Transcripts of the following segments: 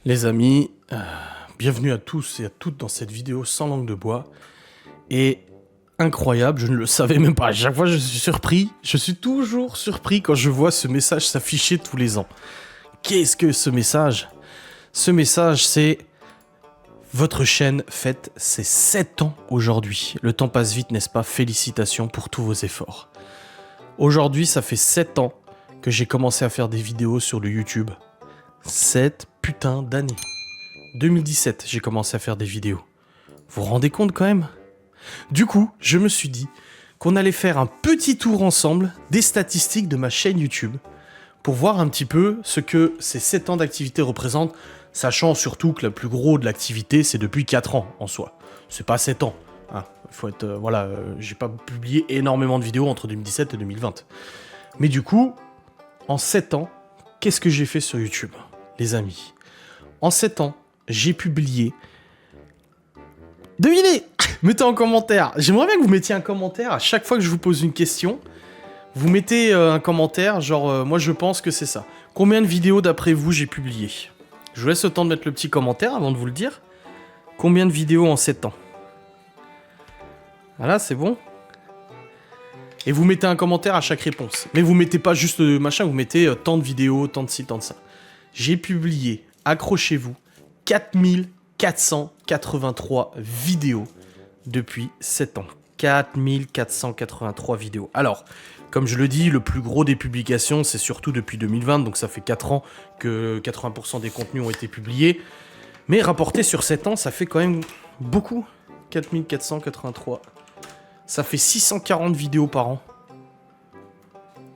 Les amis, bienvenue à tous et à toutes dans cette vidéo sans langue de bois. Et incroyable, je ne le savais même pas. À chaque fois, je suis surpris. Je suis toujours surpris quand je vois ce message s'afficher tous les ans. Qu'est-ce que ce message? Ce message, c'est... Votre chaîne fête ses 7 ans aujourd'hui. Le temps passe vite, n'est-ce pas? Félicitations pour tous vos efforts. Aujourd'hui, ça fait 7 ans que j'ai commencé à faire des vidéos sur le YouTube. 7 putains d'années. 2017, j'ai commencé à faire des vidéos. Vous vous rendez compte quand même? Du coup, je me suis dit qu'on allait faire un petit tour ensemble des statistiques de ma chaîne YouTube pour voir un petit peu ce que ces 7 ans d'activité représentent, sachant surtout que le plus gros de l'activité, c'est depuis 4 ans en soi. C'est pas 7 ans. Hein. Faut être, j'ai pas publié énormément de vidéos entre 2017 et 2020. Mais du coup, en 7 ans, qu'est-ce que j'ai fait sur YouTube, les amis? En 7 ans, j'ai publié... Devinez! Mettez en commentaire. J'aimerais bien que vous mettiez un commentaire à chaque fois que je vous pose une question. Vous mettez un commentaire, genre, moi je pense que c'est ça. Combien de vidéos d'après vous j'ai publié? Je vous laisse le temps de mettre le petit commentaire avant de vous le dire. Combien de vidéos en 7 ans? Voilà, c'est bon. Et vous mettez un commentaire à chaque réponse. Mais vous mettez pas juste machin, vous mettez tant de vidéos, tant de ci, tant de ça. J'ai publié, accrochez-vous, 4483 vidéos depuis 7 ans. 4483 vidéos. Alors, comme je le dis, le plus gros des publications, c'est surtout depuis 2020, donc ça fait 4 ans que 80% des contenus ont été publiés. Mais rapporté sur 7 ans, ça fait quand même beaucoup. 4483. Ça fait 640 vidéos par an.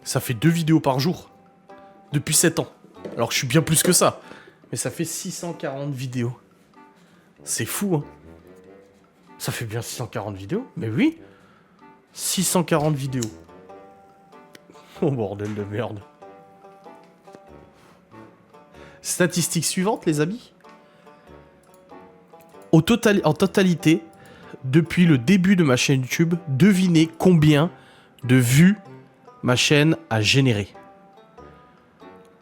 Ça fait 2 vidéos par jour. Depuis 7 ans. Alors que je suis bien plus que ça. Mais ça fait 640 vidéos. C'est fou, hein. Ça fait bien 640 vidéos? Mais oui. 640 vidéos. Oh bordel de merde. Statistique suivante, les amis. En totalité, depuis le début de ma chaîne YouTube, devinez combien de vues ma chaîne a généré.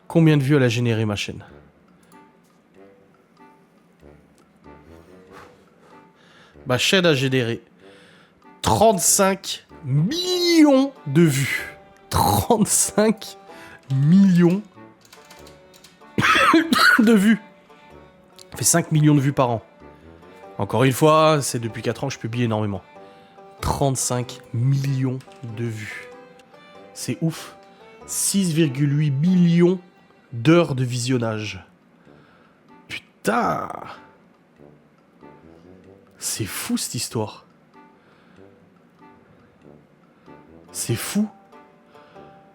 Combien de vues elle a généré ma chaîne? Ma chaîne a généré 35 millions de vues. 35 millions de vues. Ça fait 5 millions de vues par an. Encore une fois, c'est depuis 4 ans que je publie énormément. 35 millions de vues. C'est ouf. 6,8 millions d'heures de visionnage. Putain! C'est fou cette histoire. C'est fou.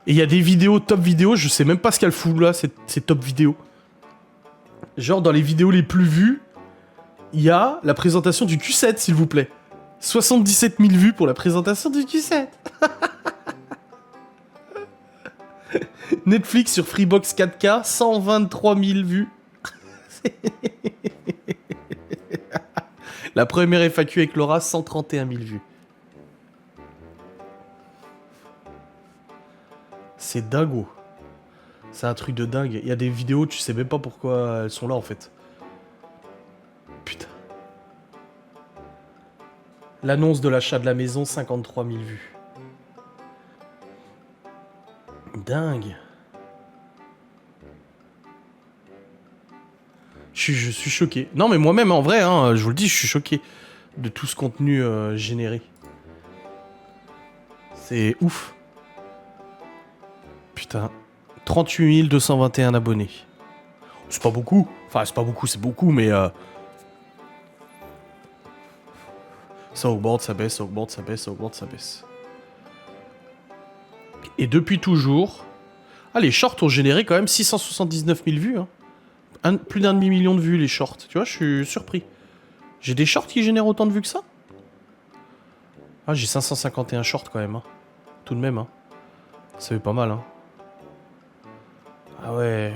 Et il y a des vidéos, top vidéos, je sais même pas ce qu'elle fout là, ces top vidéos. Genre dans les vidéos les plus vues, il y a la présentation du Q7, s'il vous plaît. 77 000 vues pour la présentation du Q7. Netflix sur Freebox 4K, 123 000 vues. La première FAQ avec Laura, 131 000 vues. C'est dingo. C'est un truc de dingue. Il y a des vidéos, tu sais même pas pourquoi elles sont là en fait. Putain. L'annonce de l'achat de la maison, 53 000 vues. Dingue. Je suis choqué. Non mais moi-même en vrai, hein, je vous le dis, je suis choqué de tout ce contenu généré. C'est ouf. Putain. 38 221 abonnés. C'est pas beaucoup. Enfin, c'est pas beaucoup, c'est beaucoup, mais... Ça augmente, ça baisse, ça augmente, ça baisse, ça augmente, ça baisse. Et depuis toujours... Ah, les shorts ont généré quand même 679 000 vues. Hein. Plus d'un demi-million de vues, les shorts. Tu vois, je suis surpris. J'ai des shorts qui génèrent autant de vues que ça? Ah, j'ai 551 shorts quand même. Hein. Tout de même. Hein. Ça fait pas mal. Hein. Ah ouais.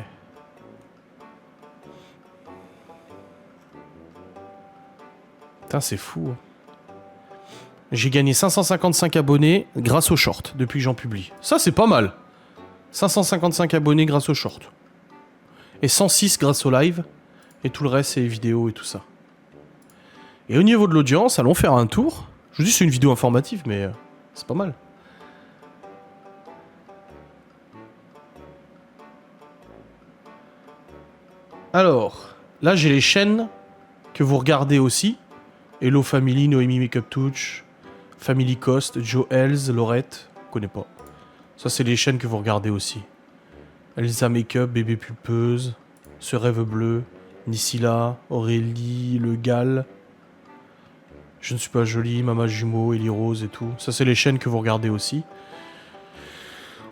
Putain, c'est fou. Hein. J'ai gagné 555 abonnés grâce aux shorts depuis que j'en publie. Ça, c'est pas mal. 555 abonnés grâce aux shorts. Et 106 grâce au live. Et tout le reste, c'est les vidéos et tout ça. Et au niveau de l'audience, allons faire un tour. Je vous dis, c'est une vidéo informative, mais c'est pas mal. Alors, là, j'ai les chaînes que vous regardez aussi. Hello Family, Noémie Makeup Touch, Family Cost, Joe Hells, Laurette. Je connais pas. Ça, c'est les chaînes que vous regardez aussi. Elsa Makeup, Bébé Pulpeuse, Ce Rêve Bleu, Nisila, Aurélie, Le Gal. Je ne suis pas jolie, Mama Jumeau, Ellie Rose et tout. Ça, c'est les chaînes que vous regardez aussi.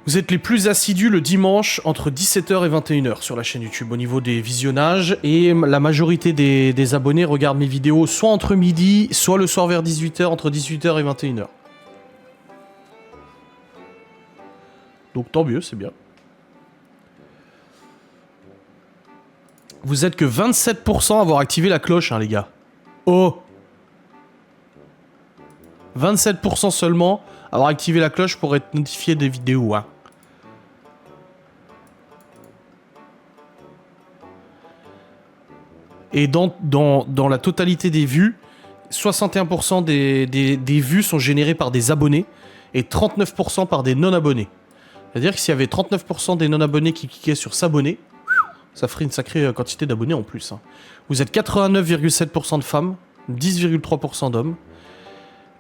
Vous êtes les plus assidus le dimanche entre 17h et 21h sur la chaîne YouTube au niveau des visionnages. Et la majorité des abonnés regardent mes vidéos soit entre midi, soit le soir vers 18h, entre 18h et 21h. Donc tant mieux, c'est bien. Vous êtes que 27% à avoir activé la cloche, hein, les gars. Oh! 27% seulement à avoir activé la cloche pour être notifié des vidéos, hein. Et dans la totalité des vues, 61% des vues sont générées par des abonnés et 39% par des non-abonnés. C'est-à-dire que s'il y avait 39% des non-abonnés qui cliquaient sur s'abonner, ça ferait une sacrée quantité d'abonnés en plus, hein. Vous êtes 89,7% de femmes, 10,3% d'hommes.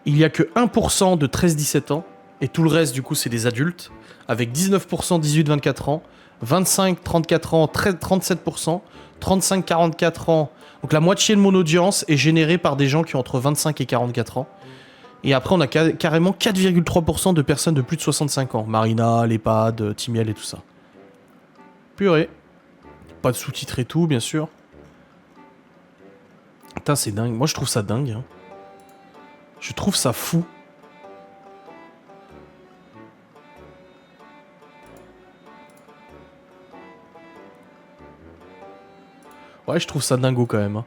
Il n'y a que 1% de 13-17 ans, et tout le reste, du coup, c'est des adultes, avec 19% 18-24 ans, 25-34 ans, 37%, 35-44 ans. Donc la moitié de mon audience est générée par des gens qui ont entre 25 et 44 ans. Et après, on a carrément 4,3% de personnes de plus de 65 ans. Marina, l'EHPAD, Timiel et tout ça. Purée. Pas de sous-titres et tout, bien sûr. Putain, c'est dingue. Moi, je trouve ça dingue, hein. Je trouve ça fou. Ouais, je trouve ça dingo quand même, hein.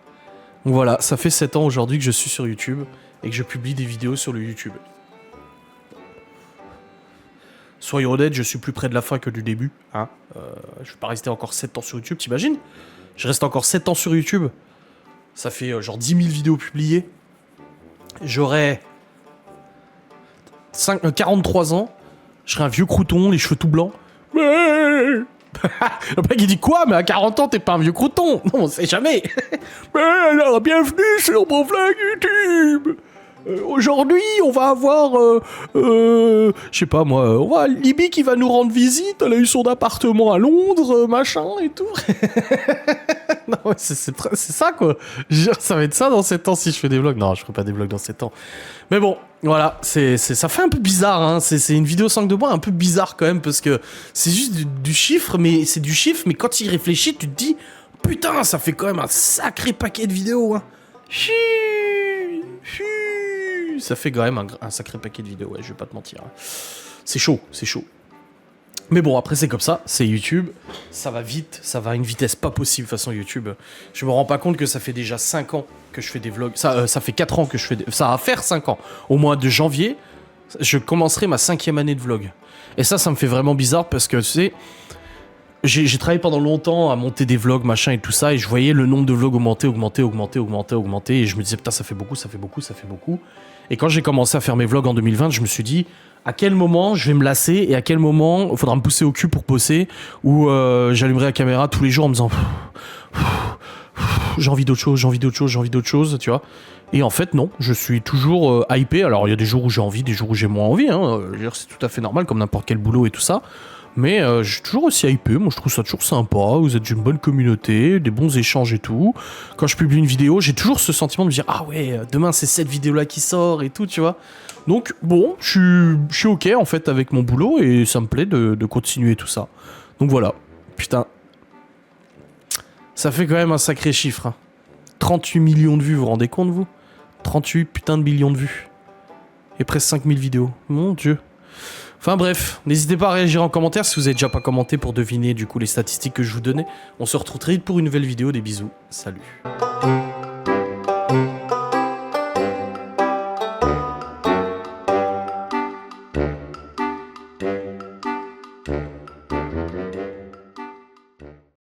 Donc voilà, ça fait 7 ans aujourd'hui que je suis sur YouTube et que je publie des vidéos sur le YouTube. Soyons honnêtes, je suis plus près de la fin que du début, hein. Je vais pas rester encore 7 ans sur YouTube, t'imagines? Je reste encore 7 ans sur YouTube. Ça fait genre 10 000 vidéos publiées. J'aurai 43 ans. Je serai un vieux crouton, les cheveux tout blancs. Le mec il dit quoi? Mais à 40 ans t'es pas un vieux crouton. Non, on sait jamais. Mais alors bienvenue sur mon vlog YouTube. Aujourd'hui on va avoir je sais pas moi, on va Libby qui va nous rendre visite. Elle a eu son appartement à Londres, machin et tout. Non, c'est ça quoi. Genre, ça va être ça dans 7 ans si je fais des vlogs. Non, je ferai pas des vlogs dans 7 ans. Mais bon, voilà, ça fait un peu bizarre, hein. C'est une vidéo sangle de bois un peu bizarre quand même parce que c'est juste du chiffre, mais c'est du chiffre, mais quand tu y réfléchis, tu te dis putain, ça fait quand même un sacré paquet de vidéos, hein. Ça fait quand même un sacré paquet de vidéos, ouais, je vais pas te mentir, hein. C'est chaud, c'est chaud. Mais bon, après c'est comme ça, c'est YouTube, ça va vite, ça va à une vitesse pas possible façon YouTube. Je me rends pas compte que ça fait déjà 5 ans que je fais des vlogs, ça fait 4 ans que je fais des... Ça va faire 5 ans. Au mois de janvier, je commencerai ma 5e année de vlog. Et ça me fait vraiment bizarre parce que, tu sais, j'ai travaillé pendant longtemps à monter des vlogs, machin et tout ça, et je voyais le nombre de vlogs augmenter, et je me disais, putain, ça fait beaucoup. Et quand j'ai commencé à faire mes vlogs en 2020, je me suis dit, à quel moment je vais me lasser et à quel moment il faudra me pousser au cul pour bosser, ou j'allumerai la caméra tous les jours en me disant j'ai envie d'autre chose, tu vois. Et en fait non, je suis toujours hypé. Alors il y a des jours où j'ai envie, des jours où j'ai moins envie, hein. C'est tout à fait normal comme n'importe quel boulot et tout ça. Mais je suis toujours aussi hypé, moi je trouve ça toujours sympa, vous êtes une bonne communauté, des bons échanges et tout. Quand je publie une vidéo, j'ai toujours ce sentiment de me dire ah ouais, demain c'est cette vidéo là qui sort et tout, tu vois. Donc bon, je suis ok en fait avec mon boulot et ça me plaît de continuer tout ça. Donc voilà, putain. Ça fait quand même un sacré chiffre, hein. 38 millions de vues, vous vous rendez compte vous? 38 putain de millions de vues. Et presque 5000 vidéos, mon dieu. Enfin bref, n'hésitez pas à réagir en commentaire si vous avez déjà pas commenté pour deviner du coup les statistiques que je vous donnais. On se retrouve très vite pour une nouvelle vidéo, des bisous, salut.